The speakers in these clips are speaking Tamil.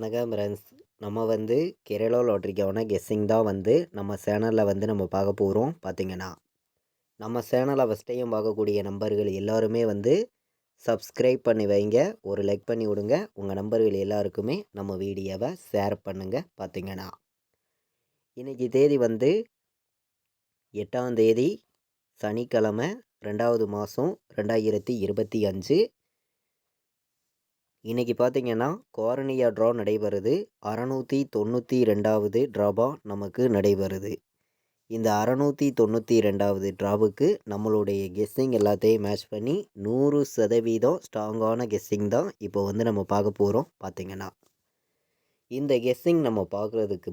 வணக்கம் ஃப்ரெண்ட்ஸ். நம்ம கேரளா லாட்ரிக்கான கெஸ்ஸிங் தான் நம்ம சேனலில் நம்ம பார்க்க போகிறோம். பார்த்தீங்கன்னா நம்ம சேனலை ஃபஸ்ட் டைம் பார்க்கக்கூடிய நம்பர்கள் எல்லாருமே சப்ஸ்கிரைப் பண்ணி வைங்க, ஒரு லைக் பண்ணி விடுங்க. உங்கள் நம்பர்கள் எல்லாருக்குமே நம்ம வீடியோவை ஷேர் பண்ணுங்கள். பார்த்தீங்கன்னா இன்றைக்கி தேதி 8ஆம் தேதி சனிக்கிழமை, 2வது மாதம் 2025. இன்றைக்கி பார்த்தீங்கன்னா குவாரனியா ட்ரா நடைபெறுது. 692வது ட்ராபா நமக்கு நடைபெறுது. இந்த 692வது ட்ராவுக்கு நம்மளுடைய கெஸ்ஸிங் எல்லாத்தையும் மேட்ச் பண்ணி 100% ஸ்ட்ராங்கான கெஸ்ஸிங் தான் இப்போ நம்ம பார்க்க போகிறோம். பார்த்தீங்கன்னா இந்த கெஸ்ஸிங் நம்ம பார்க்குறதுக்கு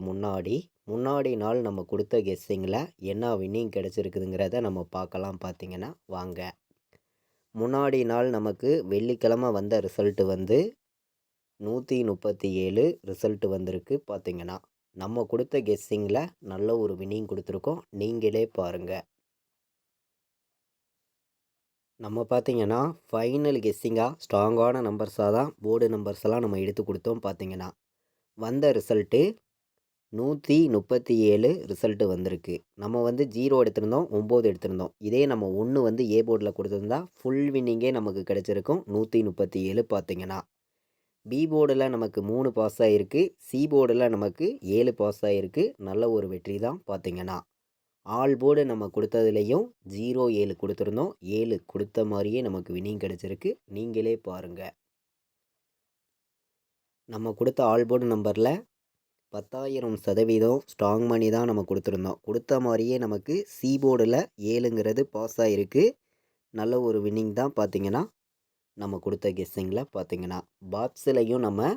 முன்னாடி நாள் நம்ம கொடுத்த கெஸ்ஸிங்கில் என்ன வின்னிங் கிடச்சிருக்குதுங்கிறத நம்ம பார்க்கலாம். பார்த்தீங்கன்னா வாங்க. முன்னாடி நாள் நமக்கு வெள்ளிக்கிழமை வந்த ரிசல்ட்டு 137 ரிசல்ட்டு வந்திருக்கு. பார்த்தீங்கன்னா நம்ம கொடுத்த கெஸ்ஸிங்கில் நல்ல ஒரு வின்னிங் கொடுத்துருக்கோம். நீங்களே பாருங்கள். நம்ம பார்த்தீங்கன்னா ஃபைனல் கெஸ்ஸிங்காக ஸ்ட்ராங்கான நம்பர்ஸாக தான் போர்டு நம்பர்ஸ்லாம் நம்ம எடுத்து கொடுத்தோம். பார்த்தீங்கன்னா வந்த ரிசல்ட்டு 137 ரிசல்ட்டு வந்திருக்கு. நம்ம 0 எடுத்திருந்தோம், 9 எடுத்திருந்தோம். இதே நம்ம 1 ஏ போர்டில் கொடுத்துருந்தா ஃபுல் வின்னிங்கே நமக்கு கிடச்சிருக்கும். 137. பார்த்தீங்கன்னா பி போர்டில் நமக்கு 3 பாஸ் ஆகிருக்கு, சி போர்டில் நமக்கு 7 பாஸ் ஆகிருக்கு. நல்ல ஒரு வெற்றி தான். பார்த்தீங்கன்னா ஆல் போர்டு நம்ம கொடுத்ததுலேயும் 0 7 கொடுத்துருந்தோம். 7 கொடுத்த மாதிரியே நமக்கு வின்னிங் கிடச்சிருக்கு. நீங்களே பாருங்கள். நம்ம கொடுத்த ஆல் போர்டு நம்பரில் 10,000% ஸ்ட்ராங் மணி தான் நம்ம கொடுத்துருந்தோம். கொடுத்த மாதிரியே நமக்கு சி போர்டில் 7ங்கிறது பாஸ் ஆகிருக்கு. நல்ல ஒரு வின்னிங் தான். பார்த்தீங்கன்னா நம்ம கொடுத்த கெஸ்ஸிங்கில் பார்த்தீங்கன்னா பாக்ஸ்லையும் நம்ம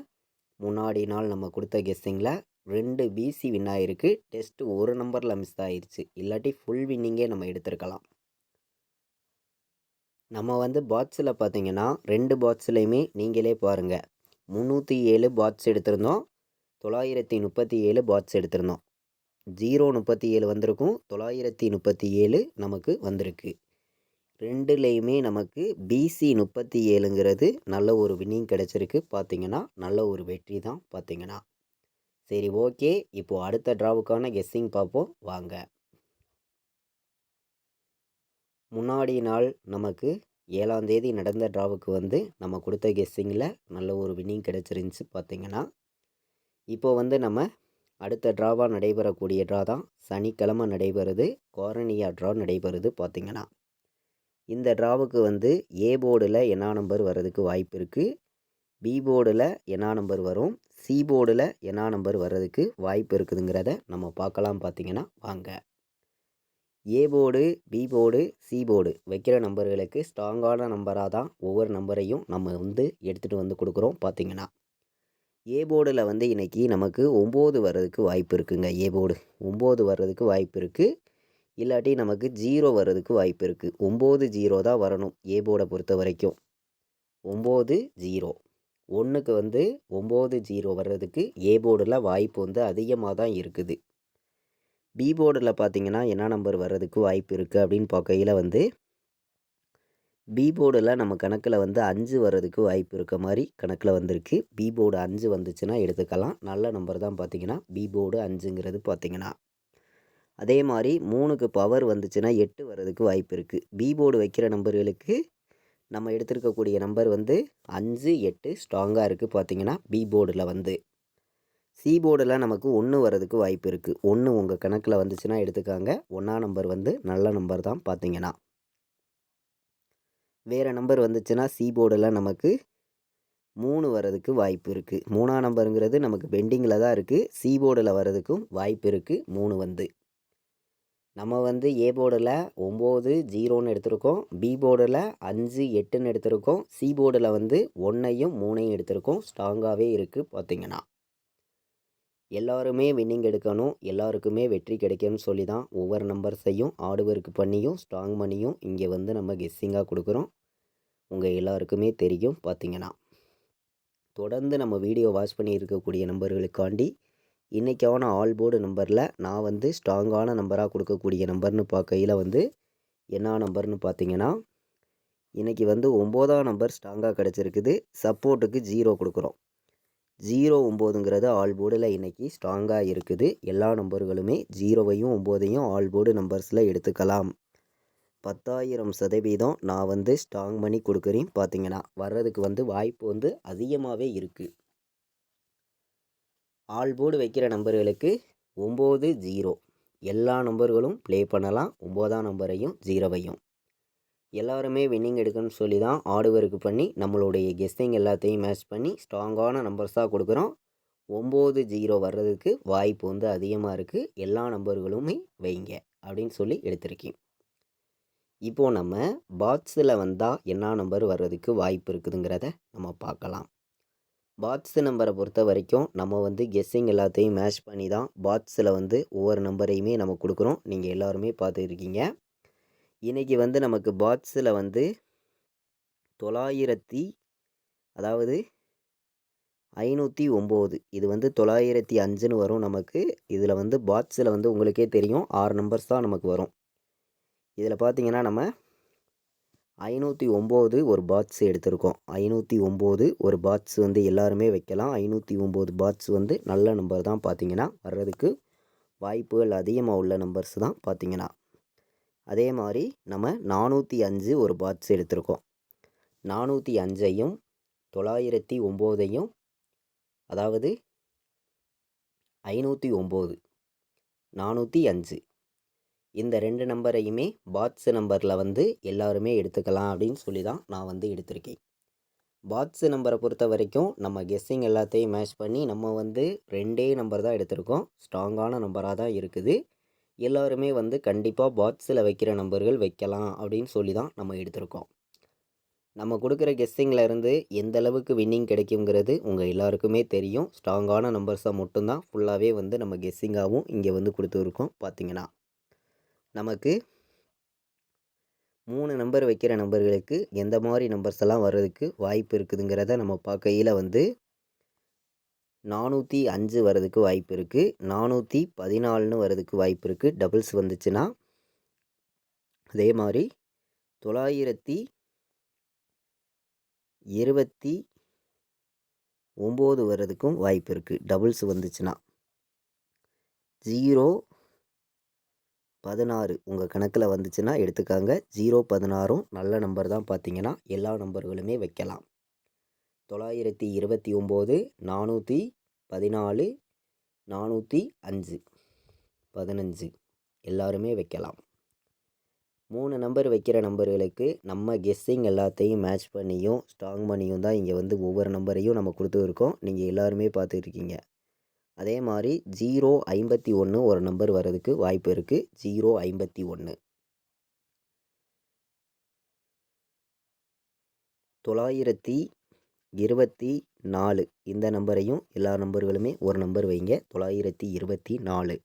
முன்னாடி நாள் நம்ம கொடுத்த கெஸ்ஸிங்கில் 2 பிசி வின் ஆகிருக்கு. டெஸ்ட்டு ஒரு நம்பரில் மிஸ் ஆகிருச்சு. இல்லாட்டி ஃபுல் வின்னிங்கே நம்ம எடுத்திருக்கலாம். நம்ம பாக்ஸில் பார்த்தீங்கன்னா 2 பாக்ஸ்லையுமே நீங்களே பாருங்கள், 307 பாக்ஸ் எடுத்திருந்தோம், 937 பாட்ஸ் எடுத்திருந்தோம். 037 வந்திருக்கும், 937 நமக்கு வந்திருக்கு. ரெண்டுலேயுமே நமக்கு பிசி 37ங்கிறது நல்ல ஒரு வின்னிங் கிடச்சிருக்கு. பார்த்தீங்கன்னா நல்ல ஒரு வெற்றி தான். பார்த்தீங்கன்னா சரி, ஓகே. இப்போது அடுத்த ட்ராவுக்கான கெஸ்ஸிங் பார்ப்போம் வாங்க. முன்னாடி நாள் நமக்கு 7ஆம் தேதி நடந்த ட்ராவுக்கு நம்ம கொடுத்த கெஸ்ஸிங்கில் நல்ல ஒரு வின்னிங் கிடச்சிருந்துச்சு. பார்த்தீங்கன்னா இப்போ நம்ம அடுத்த ட்ராவாக நடைபெறக்கூடிய ட்ரா தான் சனிக்கிழமை நடைபெறுது. குவாரனியா ட்ரா நடைபெறுது. பார்த்திங்கன்னா இந்த ட்ராவுக்கு ஏ போர்டில் என்ன நம்பர் வர்றதுக்கு வாய்ப்பு இருக்குது, பி போர்டில் என்ன நம்பர் வரும், சி போர்டில் என்ன நம்பர் வர்றதுக்கு வாய்ப்பு இருக்குதுங்கிறத நம்ம பார்க்கலாம். பார்த்திங்கன்னா வாங்க. A board, B board, C board வைக்கிற நம்பர்களுக்கு ஸ்ட்ராங்கான நம்பராக தான் ஒவ்வொரு நம்பரையும் நம்ம எடுத்துகிட்டு கொடுக்குறோம். பார்த்திங்கன்னா ஏ போர்டில் இன்றைக்கி நமக்கு 9 வர்றதுக்கு வாய்ப்பு இருக்குங்க. ஏ போர்டு 9 வர்றதுக்கு வாய்ப்பு இருக்குது. இல்லாட்டி நமக்கு 0 வர்றதுக்கு வாய்ப்பு இருக்குது. 9 0 தான் வரணும் ஏ போர்டை பொறுத்த வரைக்கும். 9 0 1க்கு 9 0 வர்றதுக்கு ஏ போர்டில் வாய்ப்பு அதிகமாக தான் இருக்குது. பி போர்டில் பார்த்திங்கன்னா என்ன நம்பர் வர்றதுக்கு வாய்ப்பு இருக்குது அப்படின்னு பார்க்கையில் பி போர்டில் நம்ம கணக்கில் 5 வர்றதுக்கு வாய்ப்பு இருக்க மாதிரி கணக்கில் வந்திருக்கு. பி போர்டு 5 வந்துச்சுன்னா எடுத்துக்கலாம். நல்ல நம்பர் தான். பார்த்திங்கன்னா பி போர்டு 5ங்கிறது பார்த்திங்கன்னா அதே மாதிரி 3க்கு பவர் வந்துச்சுன்னா 8 வர்றதுக்கு வாய்ப்பு இருக்குது. பி போர்டு வைக்கிற நம்பர்களுக்கு நம்ம எடுத்திருக்கக்கூடிய நம்பர் 5 8 ஸ்ட்ராங்காக இருக்குது. பார்த்திங்கன்னா பி போர்டில் சி போர்டில் நமக்கு 1 வர்றதுக்கு வாய்ப்பு இருக்குது. 1 உங்கள் கணக்கில் வந்துச்சுன்னா எடுத்துக்காங்க. 1ஆம் நம்பர் நல்ல நம்பர் தான். பார்த்திங்கன்னா வேறு நம்பர் வந்துச்சுன்னா சி போர்டில் நமக்கு 3 வர்றதுக்கு வாய்ப்பு இருக்குது. 3ஆம் நம்பருங்கிறது நமக்கு பெண்டிங்கில் தான் இருக்குது. சி போர்டில் வர்றதுக்கும் வாய்ப்பு இருக்குது. 3 நம்ம ஏ போர்டில் 9 0ன்னு எடுத்திருக்கோம், பி போர்டில் 5 8ன்னு எடுத்திருக்கோம், சி போர்டில் 1ஐயும் 3ஐயும் எடுத்திருக்கோம். ஸ்ட்ராங்காகவே இருக்குது. பார்த்திங்கன்னா எல்லாருமே வின்னிங் எடுக்கணும், எல்லாருக்குமே வெற்றி கிடைக்கணும்னு சொல்லி தான் ஒவ்வொரு நம்பர்ஸையும் ஹார்ட் ஒர்க் பண்ணியும் ஸ்ட்ராங் பண்ணியும் இங்கே நம்ம கெஸ்ஸிங்காக கொடுக்குறோம். உங்கள் எல்லாருக்குமே தெரியும். பார்த்திங்கன்னா தொடர்ந்து நம்ம வீடியோ வாட்ச் பண்ணி இருக்கக்கூடிய நம்பர்களுக்காண்டி இன்றைக்கான ஆல் போர்டு நம்பரில் நான் ஸ்ட்ராங்கான நம்பராக கொடுக்கக்கூடிய நம்பர்னு பார்க்கையில் என்ன நம்பர்னு பார்த்திங்கன்னா இன்றைக்கி 9ஆம் நம்பர் ஸ்ட்ராங்காக கிடச்சிருக்குது. சப்போர்ட்டுக்கு 0 கொடுக்குறோம். 09ங்கிறது ஆல் போர்டில் இன்றைக்கி ஸ்ட்ராங்காக இருக்குது. எல்லா நம்பர்களுமே 0வையும் 9ஐயும் ஆல் போர்டு நம்பர்ஸில் எடுத்துக்கலாம். 10,000% நான் வந்து ஸ்ட்ராங் பண்ணி கொடுக்குறேன். பார்த்தீங்கன்னா வர்றதுக்கு வந்து வாய்ப்பு வந்து அதிகமாகவே இருக்குது. ஆல் போர்டு வைக்கிற நம்பர்களுக்கு 9-0 எல்லா நம்பர்களும் ப்ளே பண்ணலாம். 9ஆம் நம்பரையும் 0வையும் எல்லாருமே வின்னிங் எடுக்கணும்னு சொல்லி தான் ஆர்டு ஒர்க் பண்ணி நம்மளுடைய கெஸ்ஸிங் எல்லாத்தையும் மேட்ச் பண்ணி ஸ்ட்ராங்கான நம்பர்ஸாக கொடுக்குறோம். 9-0 வர்றதுக்கு வாய்ப்பு வந்து அதிகமாக இருக்குது. எல்லா நம்பர்களுமே வைங்க அப்படின்னு சொல்லி எடுத்திருக்கேன். இப்போது நம்ம பாக்ஸில் வந்தால் என்ன நம்பர் வர்றதுக்கு வாய்ப்பு இருக்குதுங்கிறத நம்ம பார்க்கலாம். பாக்ஸ் நம்பரை பொறுத்த வரைக்கும் நம்ம வந்து கெஸ்ஸிங் எல்லாத்தையும் மேட்ச் பண்ணி தான் பாக்ஸில் வந்து ஒவ்வொரு நம்பரையுமே நம்ம கொடுக்குறோம். நீங்கள் எல்லாருமே பார்த்துருக்கீங்க. இன்றைக்கி வந்து நமக்கு பாக்ஸில் வந்து 509 இது வந்து 905ன்னு வரும் நமக்கு. இதில் வந்து பாக்ஸில் வந்து உங்களுக்கே தெரியும் 6 நம்பர்ஸ் தான் நமக்கு வரும். இதில் பார்த்தீங்கன்னா நம்ம 509 ஒரு பாக்ஸ் எடுத்திருக்கோம். 509 ஒரு பாக்ஸ் வந்து எல்லாருமே வைக்கலாம். 509 பாக்ஸ் வந்து நல்ல நம்பர் தான். பார்த்தீங்கன்னா வர்றதுக்கு வாய்ப்புகள் அதிகமாக உள்ள நம்பர்ஸ் தான். பார்த்தீங்கன்னா அதே மாதிரி நம்ம 405 ஒரு பாக்ஸ் எடுத்திருக்கோம். 405ஐயும் 909ஐயும் அதாவது 509 405 இந்த 2 நம்பரையுமே பாக்ஸ் நம்பரில் வந்து எல்லாருமே எடுத்துக்கலாம் அப்படின்னு சொல்லி தான் நான் வந்து எடுத்திருக்கேன். பாக்ஸ் நம்பரை பொறுத்த வரைக்கும் நம்ம கெஸ்ஸிங் எல்லாத்தையும் மேட்ச் பண்ணி நம்ம வந்து 2 நம்பர் தான் எடுத்திருக்கோம். ஸ்ட்ராங்கான நம்பராக தான் இருக்குது. எல்லோருமே வந்து கண்டிப்பாக பாக்ஸில் வைக்கிற நம்பர்கள் வைக்கலாம் அப்படின்னு சொல்லி தான் நம்ம எடுத்திருக்கோம். நம்ம கொடுக்குற கெஸ்ஸிங்கில் இருந்து எந்த அளவுக்கு வின்னிங் கிடைக்குங்கிறது உங்கள் எல்லாருக்குமே தெரியும். ஸ்ட்ராங்கான நம்பர்ஸாக மட்டும்தான் ஃபுல்லாகவே வந்து நம்ம கெஸ்ஸிங்காகவும் இங்கே வந்து கொடுத்துருக்கோம். பார்த்தீங்கன்னா நமக்கு 3 நம்பர் வைக்கிற நம்பர்களுக்கு எந்த மாதிரி நம்பர்ஸ் எல்லாம் வர்றதுக்கு வாய்ப்பு இருக்குதுங்கிறத நம்ம பார்க்கையில் வந்து 405 வர்றதுக்கு வாய்ப்பு இருக்குது. 414ன்னு வர்றதுக்கு வாய்ப்பு இருக்குது டபுள்ஸ் வந்துச்சுன்னா. அதே மாதிரி 929 வர்றதுக்கும் வாய்ப்பு இருக்குது டபுள்ஸ் வந்துச்சுன்னா. 016 உங்கள் கணக்கில் வந்துச்சுன்னா எடுத்துக்காங்க. 016ம் நல்ல நம்பர் தான். பார்த்தீங்கன்னா எல்லா நம்பர்களுமே வைக்கலாம். 929 414 405 15 எல்லாருமே வைக்கலாம். 3 நம்பர் வைக்கிற நம்பர்களுக்கு நம்ம கெஸ்ஸிங் எல்லாத்தையும் மேட்ச் பண்ணியும் ஸ்ட்ராங் பண்ணியும் தான் இங்கே வந்து ஒவ்வொரு நம்பரையும் நம்ம கொடுத்துருக்கோம். நீங்கள் எல்லாருமே பார்த்துருக்கீங்க. அதே மாதிரி 051 ஒரு நம்பர் வர்றதுக்கு வாய்ப்பு இருக்குது. 051 924 இந்த நம்பரையும் எல்லா நம்பர்களுமே ஒரு நம்பர் வைங்க. 924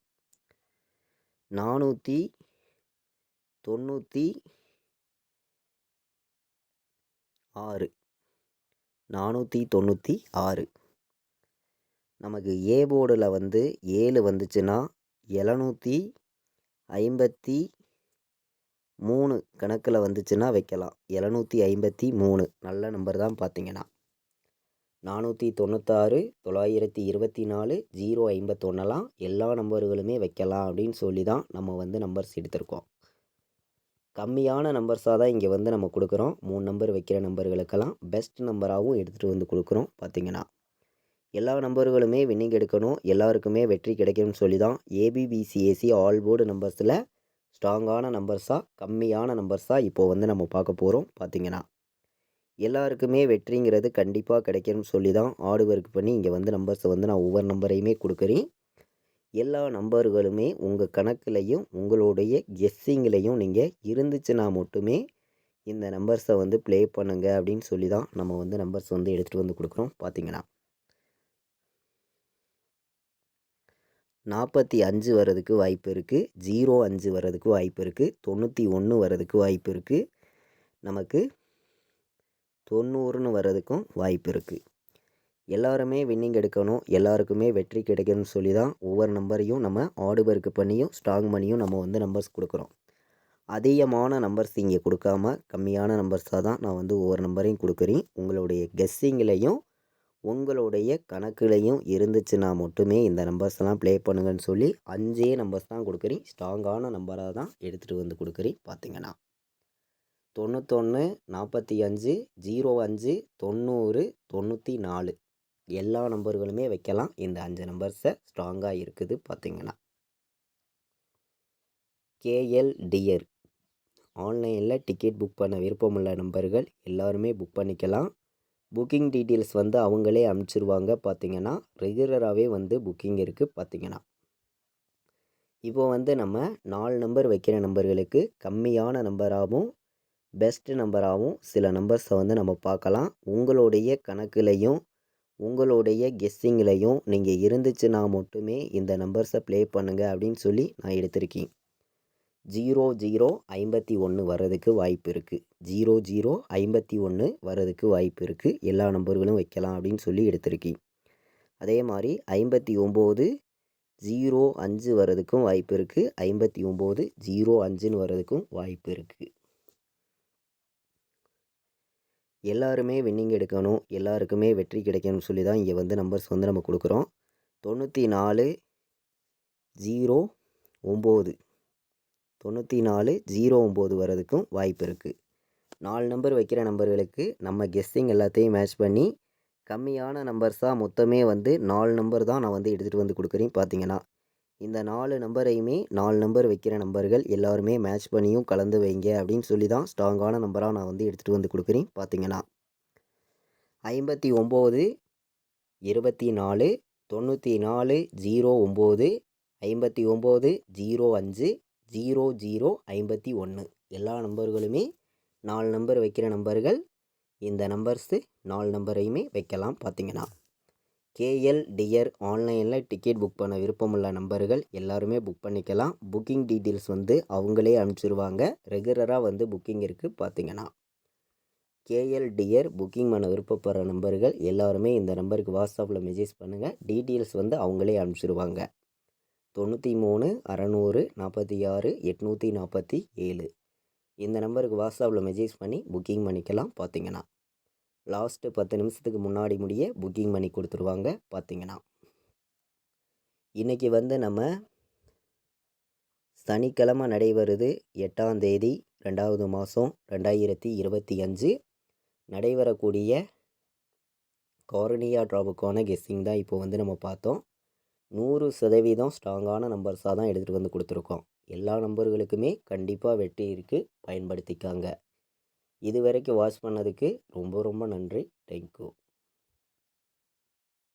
496 நமக்கு ஏ போர்டில் வந்து 7 வந்துச்சுன்னா 753 கணக்கில் வந்துச்சுன்னா வைக்கலாம். 753 நல்ல நம்பர் தான். பார்த்தீங்கன்னா 496 924 051லாம் எல்லா நம்பர்களுமே வைக்கலாம் அப்படின்னு சொல்லி தான் நம்ம வந்து நம்பர்ஸ் எடுத்திருக்கோம். கம்மியான நம்பர்ஸாக தான் இங்கே வந்து நம்ம கொடுக்குறோம். 3 நம்பர் வைக்கிற நம்பர்களுக்கெல்லாம் பெஸ்ட் நம்பராகவும் எடுத்துகிட்டு வந்து கொடுக்குறோம். பார்த்தீங்கன்னா எல்லா நம்பர்களுமே வின்னிங் எடுக்கணும், எல்லாருக்குமே வெற்றி கிடைக்கும்னு சொல்லி தான் ஏபிபிசிஏசி ஆல் போர்டு நம்பர்ஸில் ஸ்ட்ராங்கான நம்பர்ஸாக கம்மியான நம்பர்ஸாக இப்போது வந்து நம்ம பார்க்க போகிறோம். பார்த்தீங்கன்னா எல்லாருக்குமே வெற்றிங்கிறது கண்டிப்பாக கிடைக்கும்னு சொல்லி தான் ஆர்டு ஒர்க் பண்ணி இங்கே வந்து நம்பர்ஸை வந்து நான் ஒவ்வொரு நம்பரையுமே கொடுக்குறேன். எல்லா நம்பர்களுமே உங்கள் கணக்குலையும் உங்களுடைய கெஸ்ஸிங்லேயும் நீங்கள் இருந்துச்சுன்னா மட்டுமே இந்த நம்பர்ஸை வந்து ப்ளே பண்ணுங்க அப்படின்னு சொல்லி தான் நம்ம வந்து நம்பர்ஸ் வந்து எடுத்துகிட்டு வந்து கொடுக்குறோம். பார்த்தீங்கன்னா 45 வர்றதுக்கு வாய்ப்பு இருக்குது. 05 வர்றதுக்கு வாய்ப்பு இருக்குது. 91 வர்றதுக்கு வாய்ப்பு இருக்குது. நமக்கு 90ன்னு வர்றதுக்கும் வாய்ப்பு இருக்குது. எல்லாருமே வின்னிங் எடுக்கணும், எல்லாருக்குமே வெற்றி கிடைக்கணும்னு சொல்லி தான் ஒவ்வொரு நம்பரையும் நம்ம ஆர்டு ஒர்க் பண்ணியும் ஸ்ட்ராங் பண்ணியும் நம்ம வந்து நம்பர்ஸ் கொடுக்குறோம். அதிகமான நம்பர்ஸ் இங்கே கொடுக்காம கம்மியான நம்பர்ஸாக தான் நான் வந்து ஒவ்வொரு நம்பரையும் கொடுக்குறேன். உங்களுடைய கெஸ்ஸிங்லேயும் உங்களுடைய கணக்குலையும் இருந்துச்சுன்னா மட்டுமே இந்த நம்பர்ஸ்லாம் ப்ளே பண்ணுங்கன்னு சொல்லி 5 நம்பர்ஸ் தான் கொடுக்குறேன். ஸ்ட்ராங்கான நம்பராக தான் எடுத்துகிட்டு வந்து கொடுக்குறேன். பார்த்தீங்கன்னா 91 45 05 90 94 எல்லா நம்பர்களுமே வைக்கலாம். இந்த 5 நம்பர்ஸை ஸ்ட்ராங்காக இருக்குது. பார்த்தீங்கன்னா கேஎல் டியர் ஆன்லைனில் டிக்கெட் புக் பண்ண விருப்பமுள்ள நம்பர்கள் எல்லாருமே புக் பண்ணிக்கலாம். புக்கிங் டீட்டெயில்ஸ் வந்து அவங்களே அனுப்பிச்சிருவாங்க. பார்த்தீங்கன்னா ரெகுலராகவே வந்து புக்கிங் இருக்குது. பார்த்தீங்கன்னா இப்போ வந்து நம்ம 4 நம்பர் வைக்கிற நம்பர்களுக்கு கம்மியான நம்பராகவும் பெஸ்ட் நம்பராகவும் சில நம்பர்ஸை வந்து நம்ம பார்க்கலாம். உங்களுடைய கணக்குலையும் உங்களுடைய கெஸ்ஸிங்லையும் நீங்கள் இருந்துச்சுன்னா மட்டுமே இந்த நம்பர்ஸை ப்ளே பண்ணுங்கள் அப்படின்னு சொல்லி நான் எடுத்திருக்கேன். 0051 வர்றதுக்கு வாய்ப்பு இருக்குது. 0051 வர்றதுக்கு வாய்ப்பு இருக்குது. எல்லா நம்பர்களும் வைக்கலாம் அப்படின்னு சொல்லி எடுத்திருக்கேன். அதே மாதிரி 59 05 வர்றதுக்கும் வாய்ப்பு இருக்குது. 59 05ன்னு வர்றதுக்கும் வாய்ப்பு இருக்குது. எல்லாருமே வின்னிங் எடுக்கணும், எல்லாருக்குமே வெற்றி கிடைக்கணும்னு சொல்லி தான் இங்கே வந்து நம்பர்ஸ் வந்து நம்ம கொடுக்குறோம். 94 09 94 09 வர்றதுக்கும் வாய்ப்பு இருக்குது. 4 நம்பர் வைக்கிற நம்பர்களுக்கு நம்ம கெஸ்ஸிங் எல்லாத்தையும் மேட்ச் பண்ணி கம்மியான நம்பர்ஸாக மொத்தமே வந்து 4 நம்பர் தான் நான் வந்து எடுத்துகிட்டு வந்து கொடுக்குறேன். பார்த்தீங்கன்னா இந்த 4 நம்பரையுமே 4 நம்பர் வைக்கிற நம்பர்கள் எல்லாருமே மேட்ச் பண்ணியும் கலந்து வைங்க அப்படின்னு சொல்லி தான் ஸ்ட்ராங்கான நம்பராக நான் வந்து எடுத்துகிட்டு வந்து கொடுக்குறேன். பார்த்தீங்கன்னா 59 24 94 09 59 05 00 51 எல்லா நம்பர்களுமே 4 நம்பர் வைக்கிற நம்பர்கள். இந்த நம்பர்ஸு 4 நம்பரையுமே வைக்கலாம். பார்த்தீங்கன்னா கேஎல் டியர் ஆன்லைனில் டிக்கெட் புக் பண்ண விருப்பமுள்ள நம்பர்கள் எல்லாருமே புக் பண்ணிக்கலாம். புக்கிங் டீட்டெயில்ஸ் வந்து அவங்களே அனுப்பிச்சிருவாங்க. ரெகுலராக வந்து புக்கிங் இருக்குது. பார்த்தீங்கன்னா கேஎல் டியர் புக்கிங் பண்ண விருப்பப்படுற நம்பர்கள் எல்லாருமே இந்த நம்பருக்கு வாட்ஸ்அப்பில் மெசேஜ் பண்ணுங்கள். டீட்டெயில்ஸ் வந்து அவங்களே அனுப்பிச்சிருவாங்க. 93 600 46 847 இந்த நம்பருக்கு வாட்ஸ்அப்பில் மெசேஜ் பண்ணி புக்கிங் பண்ணிக்கலாம். பார்த்தீங்கன்னா லாஸ்ட்டு 10 நிமிஷத்துக்கு முன்னாடி முடிய புக்கிங் பண்ணி கொடுத்துருவாங்க. பார்த்தீங்கன்னா இன்றைக்கி வந்து நம்ம சனிக்கிழமை நடைபெறுது 8ஆம் தேதி 2வது மாதம் 2025 நடைபெறக்கூடிய கார்னியா ட்ராவுக்கான கெஸ்ஸிங் தான் இப்போ வந்து நம்ம பார்த்தோம். 100% ஸ்ட்ராங்கான நம்பர்ஸாக தான் எடுத்துகிட்டு வந்து கொடுத்துருக்கோம். எல்லா நம்பர்களுக்குமே கண்டிப்பாக வெற்றி இருக்குது. பயன்படுத்திக்காங்க. இது வரைக்கும் வாட்ச் பண்ணதுக்கு ரொம்ப ரொம்ப நன்றி. தேங்க்யூ.